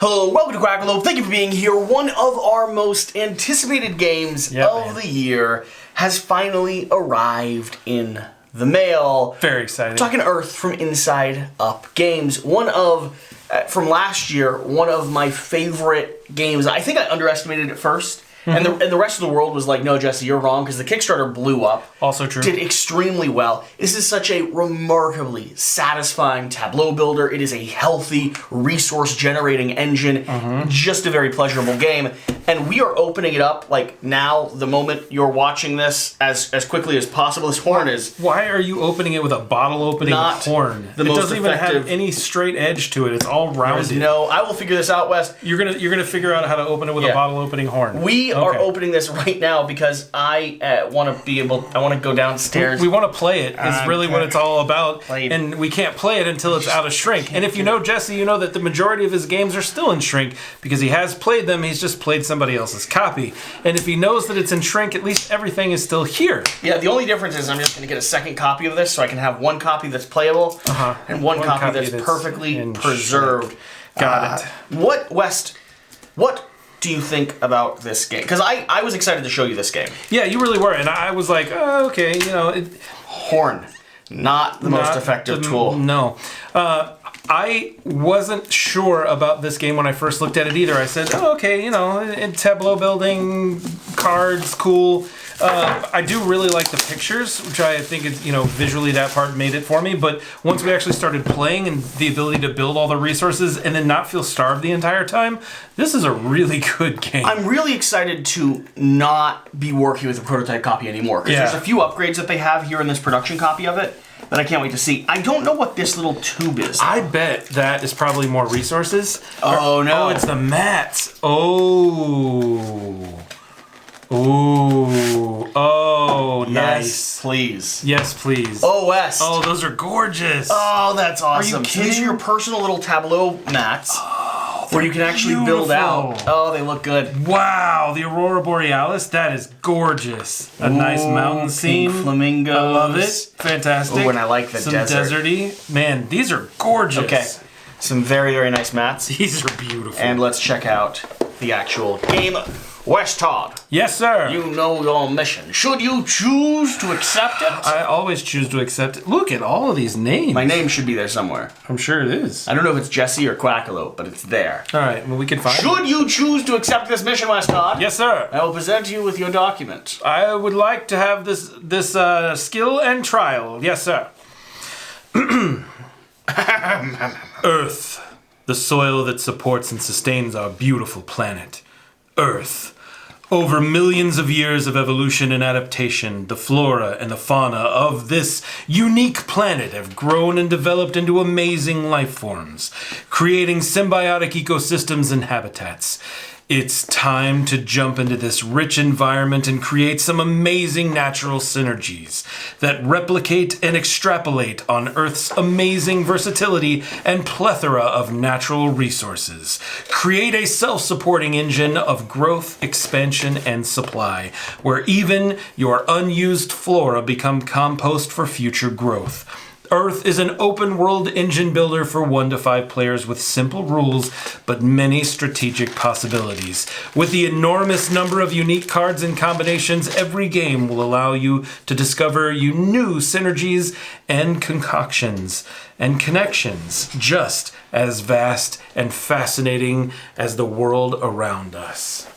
Hello, welcome to Quackalope. Thank you for being here. One of our most anticipated games of the year has finally arrived in the mail. Very excited. Talking Earth from Inside Up Games. One of, from last year, one of my favorite games. I think I underestimated it first. And the rest of the world was like, no, Jesse, you're wrong, because the Kickstarter blew up. Also true. Did extremely well. This is such a remarkably satisfying tableau builder. It is a healthy, resource-generating engine. Just a very pleasurable game. And we are opening it up, like, now, the moment you're watching this, as quickly as possible. This horn is... Why are you opening it with a bottle opening horn? The most doesn't even have any straight edge to it. It's all rounded. No, I will figure this out, Wes. You're gonna figure out how to open it with a bottle opening horn. We are opening this right now because I want to be able. I want to go downstairs. We want to play it. Is really what it's all about, Play. and we can't play it until it's out of shrink. And if you know Jesse, you know that the majority of his games are still in shrink because he has played them. He's just played somebody else's copy. And if he knows that it's in shrink, at least everything is still here. Yeah. The only difference is I'm just going to get a second copy of this, so I can have one copy that's playable and one copy that's perfectly preserved. Got it. What do you think about this game? Because I was excited to show you this game. Yeah, you really were, and I was like, oh, okay, you know. Horn, not the most effective tool. No. I wasn't sure about this game when I first looked at it either. I said, oh, okay, you know, tableau building, cards, cool. I do really like the pictures, which I think is, you know, visually that part made it for me. But once we actually started playing and the ability to build all the resources and then not feel starved the entire time, this is a really good game. I'm really excited to not be working with a prototype copy anymore. Because there's a few upgrades that they have here in this production copy of it that I can't wait to see. I don't know what this little tube is. I bet that is probably more resources. Oh, no. Oh, it's the mats. Oh. Ooh. Oh, nice. Yes, please. Yes, please. Oh, Wes. Oh, those are gorgeous. Oh, that's awesome. Are you kidding? These are your personal little tableau mats where you can actually build out. Oh, they look good. Wow, the Aurora Borealis, that is gorgeous. A nice mountain scene. Flamingos. I love it. Fantastic. Oh, and I like the desert. Some deserty. Man, these are gorgeous. Okay. Some very, very nice mats. These are beautiful. And let's check out the actual game. Wes Todd. Yes, sir. You know your mission. Should you choose to accept it? I always choose to accept it. Look at all of these names. My name should be there somewhere. I'm sure it is. I don't know if it's Jesse or Quackalope, but it's there. All right, well, we can find it. Should you choose to accept this mission, Wes Todd? Yes, sir. I will present you with your document. I would like to have this skill and trial. Yes, sir. Earth, the soil that supports and sustains our beautiful planet. Earth. Over millions of years of evolution and adaptation, the flora and the fauna of this unique planet have grown and developed into amazing life forms, creating symbiotic ecosystems and habitats. It's time to jump into this rich environment and create some amazing natural synergies that replicate and extrapolate on Earth's amazing versatility and plethora of natural resources. Create a self-supporting engine of growth, expansion, and supply, where even your unused flora become compost for future growth. Earth is an open-world engine builder for 1 to 5 players with simple rules, but many strategic possibilities. With the enormous number of unique cards and combinations, every game will allow you to discover new synergies and concoctions and connections, just as vast and fascinating as the world around us.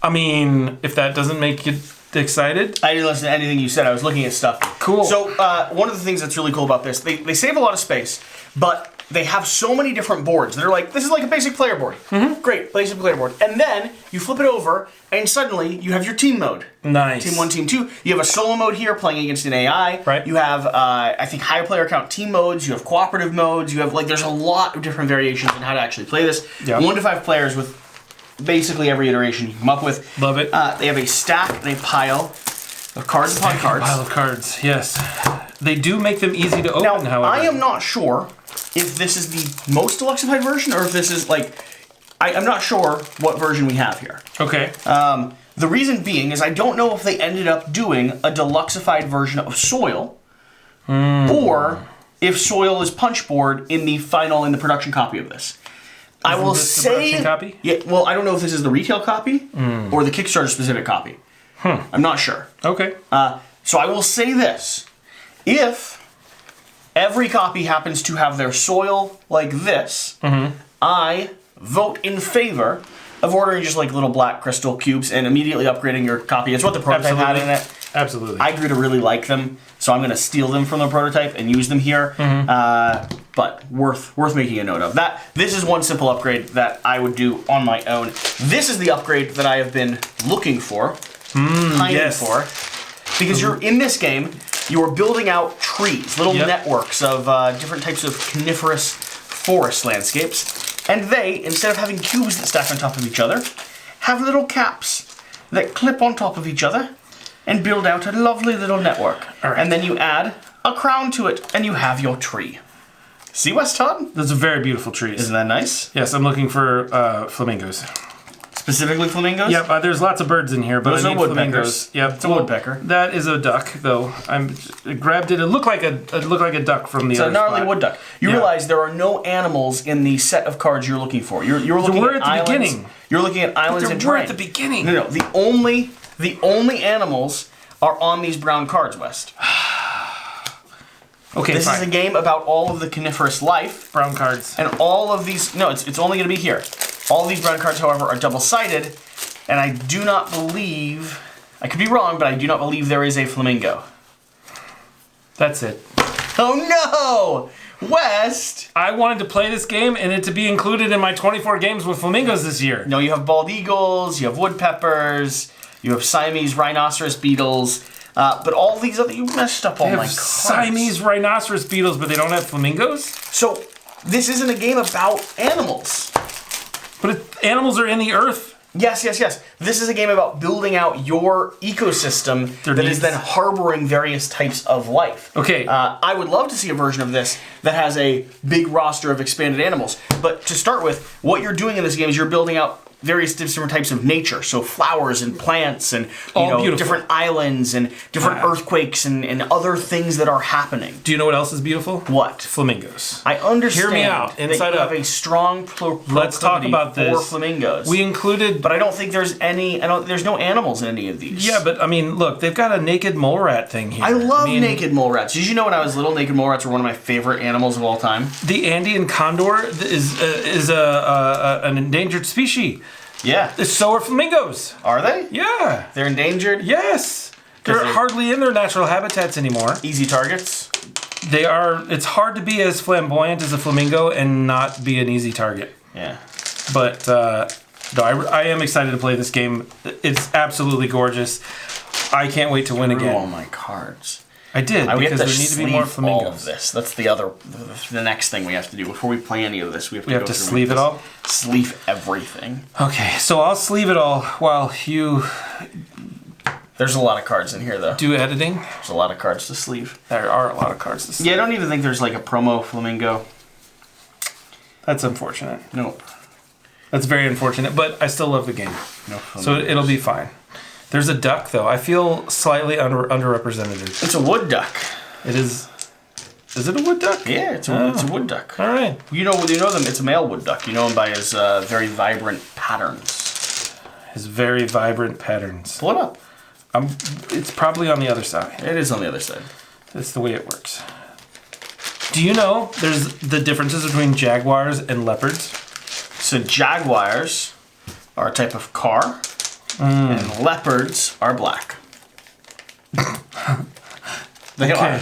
I mean, if that doesn't make you excited? I didn't listen to anything you said. I was looking at stuff. Cool. So one of the things that's really cool about this, they save a lot of space, but they have so many different boards. They're like, this is like a basic player board. Great, basic player board. And then you flip it over, and suddenly you have your team mode. Nice. Team 1, Team 2. You have a solo mode here, playing against an AI. Right. You have, I think, high player count team modes. You have cooperative modes. You have, like, there's a lot of different variations on how to actually play this. Yep. 1 to 5 players with basically every iteration you come up with. Love it. They have a stack and a pile of cards upon cards. Pile of cards, yes. They do make them easy to open, however. I am not sure if this is the most deluxified version or if this is like... I'm not sure what version we have here. Okay. The reason being is I don't know if they ended up doing a deluxified version of Soil or if Soil is punchboard in the production copy of this. I will this the say... production copy? Yeah, well, I don't know if this is the retail copy or the Kickstarter specific copy. I'm not sure. Okay. So I will say this. If every copy happens to have their soil like this, I vote in favor of ordering just like little black crystal cubes and immediately upgrading your copy. It's what the prototype had in it. Absolutely. I grew to really like them, so I'm going to steal them from the prototype and use them here. But worth making a note of. This is one simple upgrade that I would do on my own. This is the upgrade that I have been looking for, pining for, because you're in this game. You are building out trees, little networks of different types of coniferous forest landscapes, and they, instead of having cubes that stack on top of each other, have little caps that clip on top of each other and build out a lovely little network. All right. And then you add a crown to it, and you have your tree. See, West Todd? Those are very beautiful trees. Isn't that nice? Yes, I'm looking for flamingos. Specifically flamingos? Yep, there's lots of birds in here, but Those I need are woodpeckers. flamingos. Yep, It's a woodpecker. That is a duck, though. I grabbed it. It looked like a duck from the It's other a gnarly spot. wood duck. You realize there are no animals in the set of cards you're looking for. You're looking we're at at the islands. beginning. You're looking at islands and We're terrain. at the beginning. No. The only animals are on these brown cards, West. Okay, This fine. is a game about all of the coniferous life. Brown cards. And all of these... No, it's only going to be here. All these brown cards, however, are double-sided. And I do not believe... I could be wrong, but I do not believe there is a flamingo. That's it. Oh, no! West! I wanted to play this game and it to be included in my 24 games with flamingos this year. No, you have bald eagles, you have woodpeppers, you have Siamese rhinoceros beetles, but all these other... You messed up all They my have cards. Siamese rhinoceros beetles, but they don't have flamingos? So, this isn't a game about animals. But animals are in the earth. Yes. This is a game about building out your ecosystem that is then harboring various types of life. Okay. I would love to see a version of this that has a big roster of expanded animals. But to start with, what you're doing in this game is you're building out various different types of nature. So flowers and plants and different islands and different earthquakes and other things that are happening. Do you know what else is beautiful? What? Flamingos. I understand. Hear me out. That Inside you up. have a strong Let's talk about for this. flamingos. We included... But I don't think there's any. There's no animals in any of these. Yeah, but I mean, look, they've got a naked mole rat thing here. I love naked mole rats. Did you know when I was little, naked mole rats were one of my favorite animals of all time? The Andean condor is an endangered species. Yeah. So are flamingos. Are they? Yeah. They're endangered? Yes. They're they're- hardly in their natural habitats anymore. Easy targets? They are. It's hard to be as flamboyant as a flamingo and not be an easy target. Yeah. But no, I am excited to play this game. It's absolutely gorgeous. I can't wait to win Threw all again. my cards. I did We have because to there need to be more sleeve all of flamingos. this. That's the next thing we have to do. Before we play any of this, we have to We have go to through sleeve and it all? Sleeve everything. Okay, so I'll sleeve it all while you There's a lot of cards in here, though. do editing. There's a lot of cards to sleeve. There are a lot of cards to sleeve. Yeah, I don't even think there's like a promo flamingo. That's unfortunate. Nope. That's very unfortunate, but I still love the game. No So it'll be fine. There's a duck, though. I feel slightly underrepresented. It's a wood duck. It is... Is it a wood duck? Yeah, it's a wood duck. All right. You know them. It's a male wood duck. You know him by his very vibrant patterns. His very vibrant patterns. Pull it up. It's probably on the other side. It is on the other side. That's the way it works. Do you know there's the differences between jaguars and leopards? So jaguars are a type of car, and leopards are black. They are.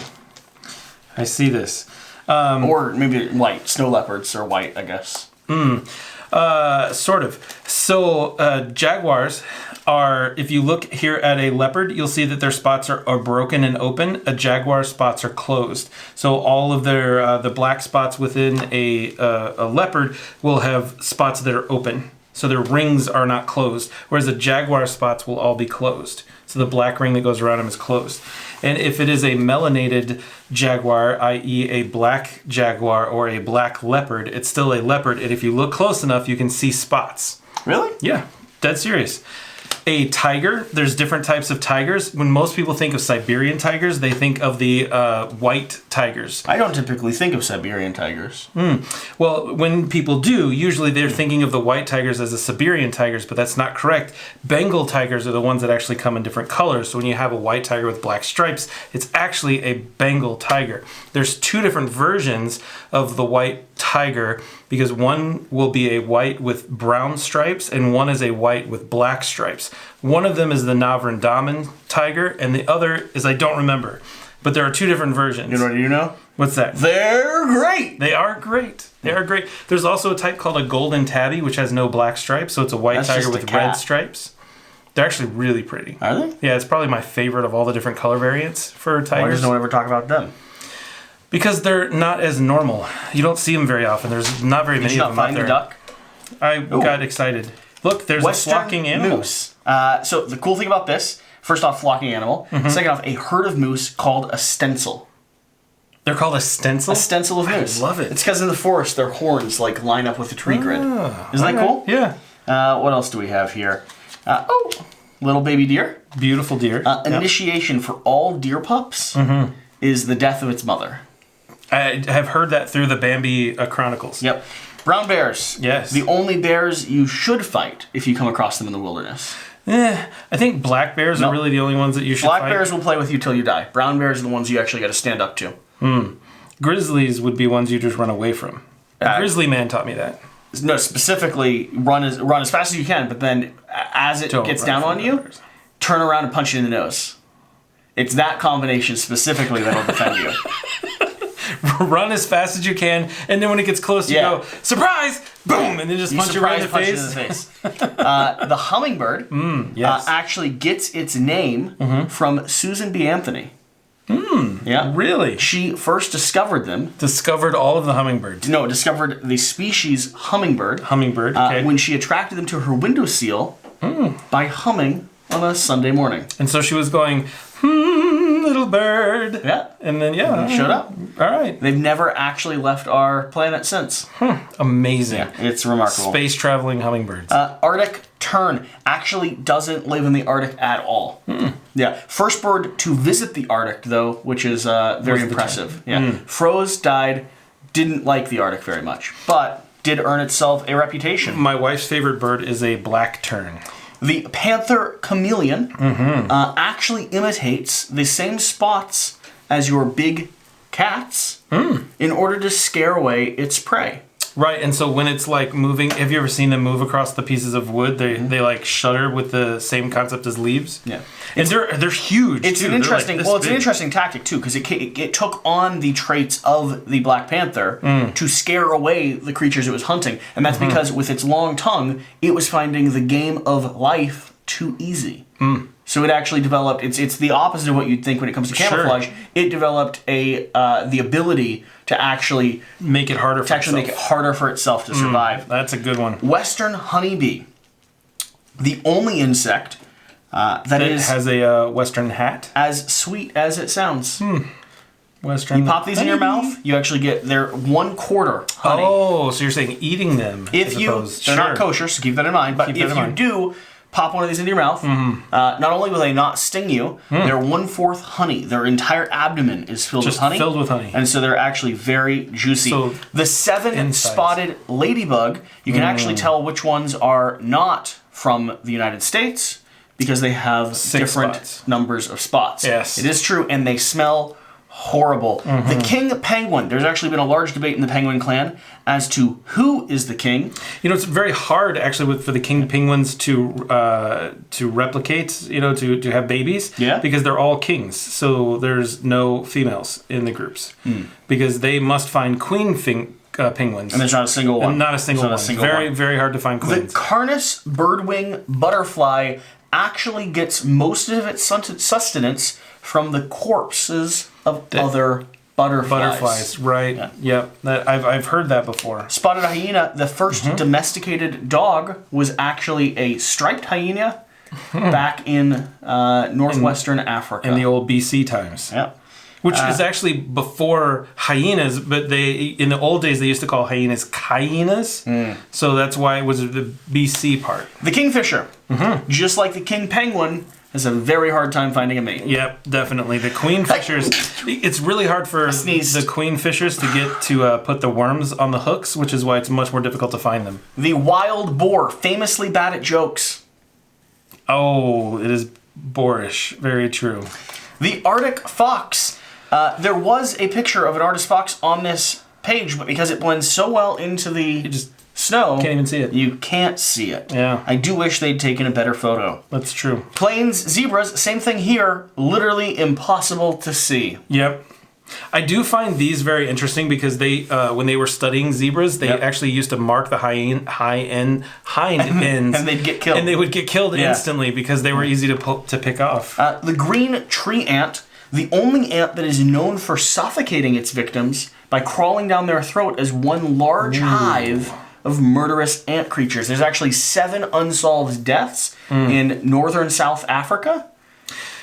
I see this. Or maybe white. Snow leopards are white, I guess. Sort of. So jaguars are, if you look here at a leopard, you'll see that their spots are broken and open. A jaguar spots are closed. So all of their the black spots within a leopard will have spots that are open. So their rings are not closed, whereas the jaguar spots will all be closed. So the black ring that goes around them is closed. And if it is a melanated jaguar, i.e. a black jaguar or a black leopard, it's still a leopard. And if you look close enough, you can see spots. Really? Yeah, dead serious. a tiger. There's different types of tigers. When most people think of Siberian tigers, they think of the white tigers. I don't typically think of Siberian tigers. Well, when people do, usually they're thinking of the white tigers as the Siberian tigers, but that's not correct. Bengal tigers are the ones that actually come in different colors. So when you have a white tiger with black stripes, it's actually a Bengal tiger. There's two different versions of the white tiger, because one will be a white with brown stripes and one is a white with black stripes. One of them is the Navrandaman tiger and the other is, I don't remember. But there are two different versions. You know what you know? What's that? They're great! They are great. They are great. There's also a type called a golden tabby, which has no black stripes, so it's a white tiger with red stripes. They're actually really pretty. Are they? Yeah, it's probably my favorite of all the different color variants for tigers. Why does no one ever talk about them? Because they're not as normal. You don't see them very often. There's not very many of them out there. Duck? I got excited. Look, there's Western a flocking animal. Moose. So the cool thing about this, first off, flocking animal. Second off, a herd of moose called a stencil. They're called a stencil? A stencil of moose. I love it. It's because in the forest, their horns line up with the tree grid. Isn't that cool? Yeah. What else do we have here? Little baby deer. Beautiful deer. Initiation for all deer pups is the death of its mother. I have heard that through the Bambi Chronicles. Yep. Brown bears. Yes. The only bears you should fight if you come across them in the wilderness. I think black bears are really the only ones that you should fight. Black bears will play with you till you die. Brown bears are the ones you actually got to stand up to. Grizzlies would be ones you just run away from. A grizzly man taught me that. No, specifically run as fast as you can, but then as it gets down on you, turn around and punch you in the nose. It's that combination specifically that'll defend you. Run as fast as you can, and then when it gets close, you go, surprise! Boom! And then just punch you right in the face. The hummingbird actually gets its name from Susan B. Anthony. Yeah. Really? She first discovered them. Discovered all of the hummingbirds. No, discovered the species hummingbird. Hummingbird, okay. When she attracted them to her windowsill by humming on a Sunday morning. And so she was going, little bird. Yeah. And then, showed up. All right. They've never actually left our planet since. Amazing. Yeah, it's remarkable. Space traveling hummingbirds. Arctic tern actually doesn't live in the Arctic at all. Yeah. First bird to visit the Arctic, though, which is very impressive. Yeah. Froze, died, didn't like the Arctic very much, but did earn itself a reputation. My wife's favorite bird is a black tern. The panther chameleon actually imitates the same spots as your big cats in order to scare away its prey. Right, and so when it's like moving, have you ever seen them move across the pieces of wood? They like shudder with the same concept as leaves. Yeah, and they're huge. It's an interesting. It's an interesting tactic too, because it took on the traits of the Black Panther to scare away the creatures it was hunting, and that's because with its long tongue, it was finding the game of life too easy. So it actually developed. It's the opposite of what you'd think when it comes to camouflage. Sure. It developed the ability to actually make it harder. Make it harder for itself to survive. That's a good one. Western honeybee, the only insect that has a western hat, as sweet as it sounds. Western. You pop these in your mouth, you actually get their 1/4 honey. Oh, so you're saying eating them? They're not kosher, so keep that in mind. But if you do pop one of these into your mouth, not only will they not sting you, they're 1/4 honey. Their entire abdomen is filled with honey. Filled with honey. And so they're actually very juicy. So the 7-spotted ladybug, you can actually tell which ones are not from the United States because they have different numbers of spots. Yes. It is true, and they smell horrible. The king penguin, there's actually been a large debate in the penguin clan as to who is the king. You know, it's very hard actually for the king penguins to replicate, to have babies. Yeah. Because they're all kings. So there's no females in the groups. Because they must find queen penguins. And there's not a single one. Not a single one. Very, very hard to find queens. The Carnus birdwing butterfly actually gets most of its sustenance from the corpses of other butterflies. Right? Yeah. Yep. I've heard that before. Spotted hyena. The first domesticated dog was actually a striped hyena back in northwestern Africa in the old BC times. Yeah. Which is actually before hyenas, but in the old days they used to call hyenas hyenas. So that's why it was the BC part. The kingfisher, just like the king penguin, has a very hard time finding a mate. Yep, definitely. The queenfishers, it's really hard for the queenfishers to get to put the worms on the hooks, which is why it's much more difficult to find them. The wild boar, famously bad at jokes. Oh, it is boorish. Very true. The Arctic fox. There was a picture of an Arctic fox on this page, but because it blends so well into the snow, can't even see it. You can't see it. Yeah. I do wish they'd taken a better photo. That's true. Plains zebras, same thing here. Literally impossible to see. Yep. I do find these very interesting because they, when they were studying zebras, they actually used to mark the hind ends, and they'd get killed. And they would get killed instantly because they were easy to pick off. The green tree ant, the only ant that is known for suffocating its victims by crawling down their throat as one large hive of murderous ant creatures. There's actually 7 unsolved deaths in northern South Africa,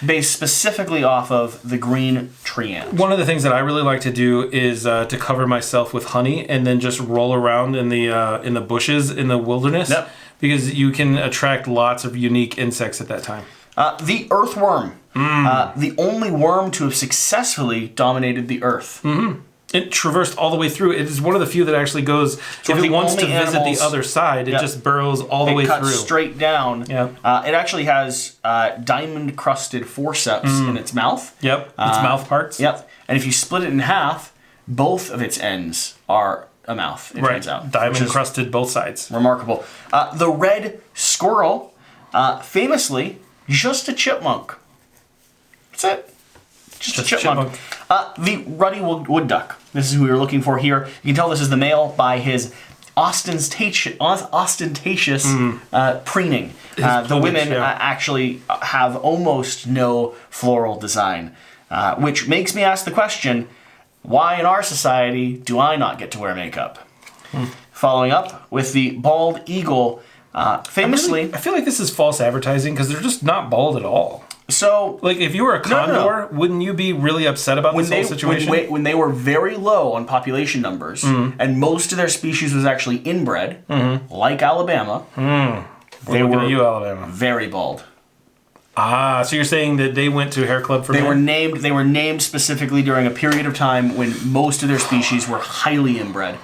based specifically off of the green tree ant. One of the things that I really like to do is to cover myself with honey and then just roll around in the bushes in the wilderness, because you can attract lots of unique insects at that time. The earthworm, the only worm to have successfully dominated the earth. It traversed all the way through. It is one of the few that actually goes, if it wants to visit the other side, it just burrows all the way through. It cuts straight down. It actually has diamond-crusted forceps in its mouth. Its mouth parts. And if you split it in half, both of its ends are a mouth, it turns out. Diamond-crusted both sides. Remarkable. The red squirrel, famously, just a chipmunk. That's it. Just a chipmunk. The ruddy wood duck. This is who we were looking for here. You can tell this is the male by his ostentatious preening. The women actually have almost no floral design, which makes me ask the question, why in our society do I not get to wear makeup? Following up with the bald eagle, famously... I feel like this is false advertising because they're just not bald at all. So, like, if you were a condor, wouldn't you be really upset about this whole situation? When they were very low on population numbers, and most of their species was actually inbred, like Alabama, they were Alabama. Very bald. Ah, so you're saying that they went to Hair Club for men? They were named specifically during a period of time when most of their species were highly inbred.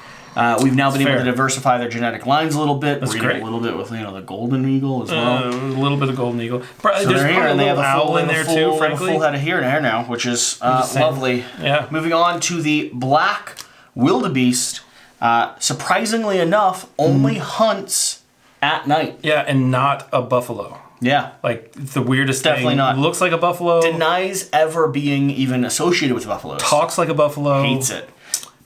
We've now been able to diversify their genetic lines a little bit. That's We're great. A little bit with the golden eagle as well. A little bit of golden eagle. So there's here, and they have a owl in there too. Frankly, full head of hair now, which is lovely. Yeah. Moving on to the black wildebeest. Surprisingly enough, only hunts at night. Yeah, and not a buffalo. Yeah. Like, the weirdest Definitely thing. not. Looks like a buffalo. Denies ever being even associated with buffaloes. Talks like a buffalo. Hates it.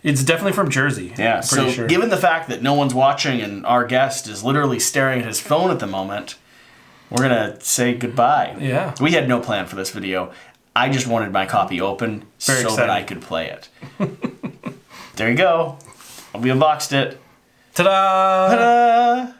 It's definitely from Jersey. Yeah, pretty sure. Given the fact that no one's watching and our guest is literally staring at his phone at the moment, we're going to say goodbye. Yeah. We had no plan for this video. I just wanted my copy open that I could play it. There you go. We unboxed it. Ta-da! Ta-da!